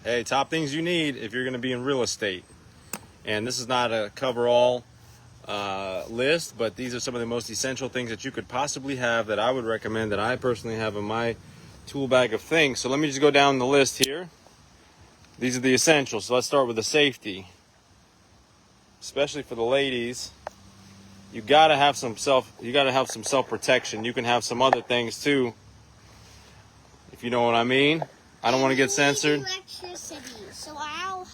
Hey, top things you need if you're going to be in real estate. And this is not a cover-all list, but these are some of the most essential things that you could possibly have that I would recommend, that I personally have in my tool bag of things. So let me just go down the list here. These are the essentials. So let's start with the safety. Especially for the ladies, you gotta have some self-protection. You can have some other things too, if you know what I mean. I don't want to get censored. Electricity. So I'll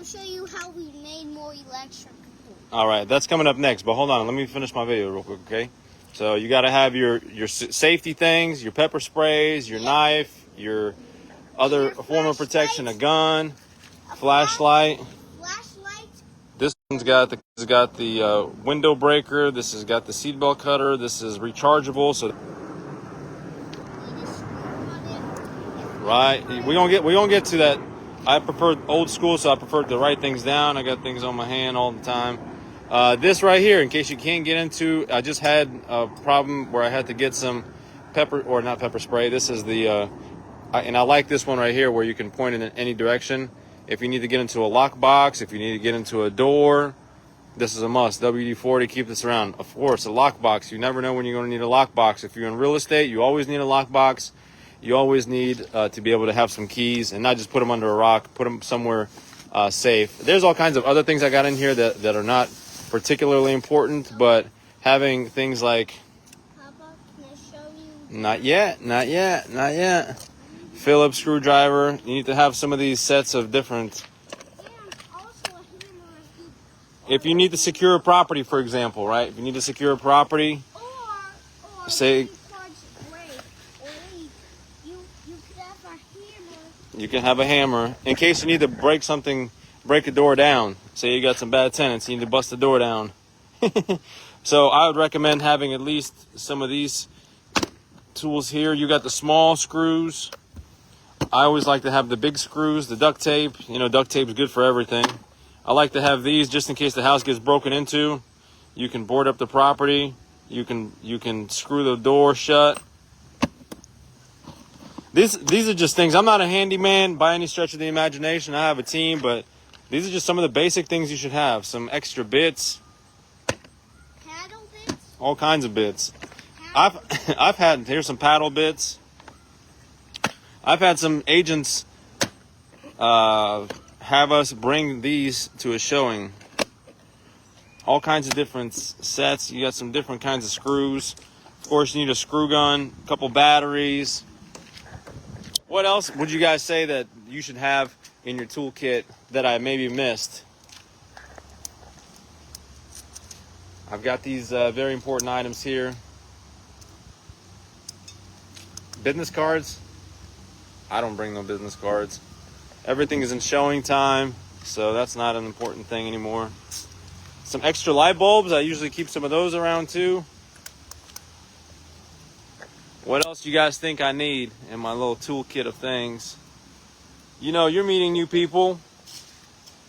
show you how we made more electric. All right, that's coming up next. But hold on, let me finish my video real quick, okay? So you got to have your safety things, your pepper sprays, your knife, your other form of protection, a gun, flashlight. This one's got the window breaker. This has got the seatbelt cutter. This is rechargeable, so. Right, we gonna get to that. I prefer old school, so I prefer to write things down. I got things on my hand all the time. This right here, in case you can't get into, I just had a problem where I had to get some not pepper spray. This is and I like this one right here where you can point it in any direction. If you need to get into a lockbox, if you need to get into a door, this is a must. WD-40, keep this around. Of course, a lockbox. You never know when you're going to need a lockbox. If you're in real estate, you always need a lockbox. You always need to be able to have some keys and not just put them under a rock, put them somewhere safe. There's all kinds of other things I got in here that are not particularly important, but having things like... Papa, can I show you? Not yet. Phillips screwdriver. You need to have some of these sets of different... And also a hammer. If you need to secure a property, for example, right? If you need to secure a property, Or say... You can have a hammer in case you need to break a door down. Say you got some bad tenants, you need to bust the door down. So I would recommend having at least some of these tools here. You got the small screws. I always like to have the big screws, the duct tape. You know, duct tape is good for everything. I like to have these just in case the house gets broken into. You can board up the property. You can screw the door shut. These are just things. I'm not a handyman by any stretch of the imagination. I have a team, but these are just some of the basic things you should have. Some extra bits. Paddle bits? All kinds of bits. Here's some paddle bits. I've had some agents have us bring these to a showing. All kinds of different sets. You got some different kinds of screws. Of course, you need a screw gun, a couple batteries. What else would you guys say that you should have in your toolkit that I maybe missed? I've got these very important items here. Business cards. I don't bring no business cards. Everything is in showing time, so that's not an important thing anymore. Some extra light bulbs. I usually keep some of those around too. What else you guys think I need in my little toolkit of things? You know, you're meeting new people.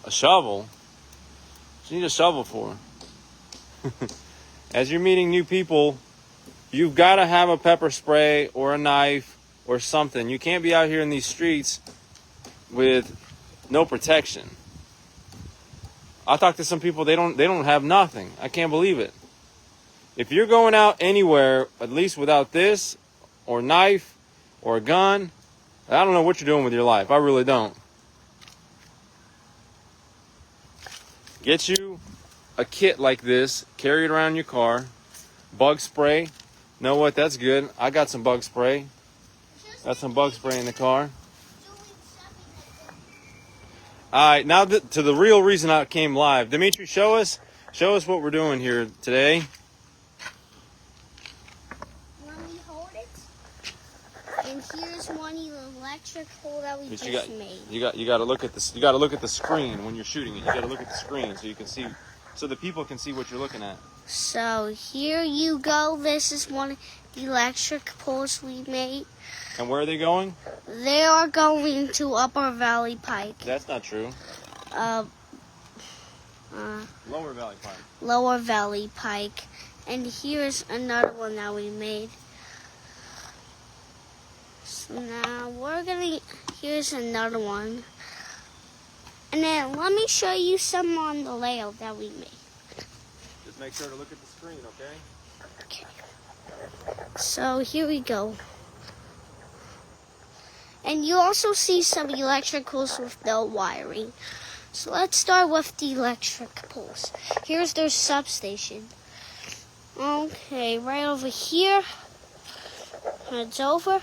A shovel? What you need a shovel for? As you're meeting new people, you've got to have a pepper spray or a knife or something. You can't be out here in these streets with no protection. I talked to some people, they don't have nothing. I can't believe it. If you're going out anywhere, at least without this, or knife, or a gun, I don't know what you're doing with your life. I really don't. Get you a kit like this, carry it around your car. Bug spray. Know what? That's good. I got some bug spray. Got some bug spray in the car. All right, now to the real reason I came live. Dimitri, show us what we're doing here today. And here's one electrical that we But just made. You got to look at this. You got to look at the screen when you're shooting it. You got to look at the screen so you can see, so the people can see what you're looking at. So here you go. This is one electric poles we made. And where are they going? They are going to Upper Valley Pike. That's not true. Lower Valley Pike. Lower Valley Pike. And here's another one that we made. So now here's another one. And then let me show you some on the layout that we made. Just make sure to look at the screen, okay? Okay. So here we go. And you also see some electricals with no wiring. So let's start with the electric poles. Here's their substation. Okay, right over here. Heads over.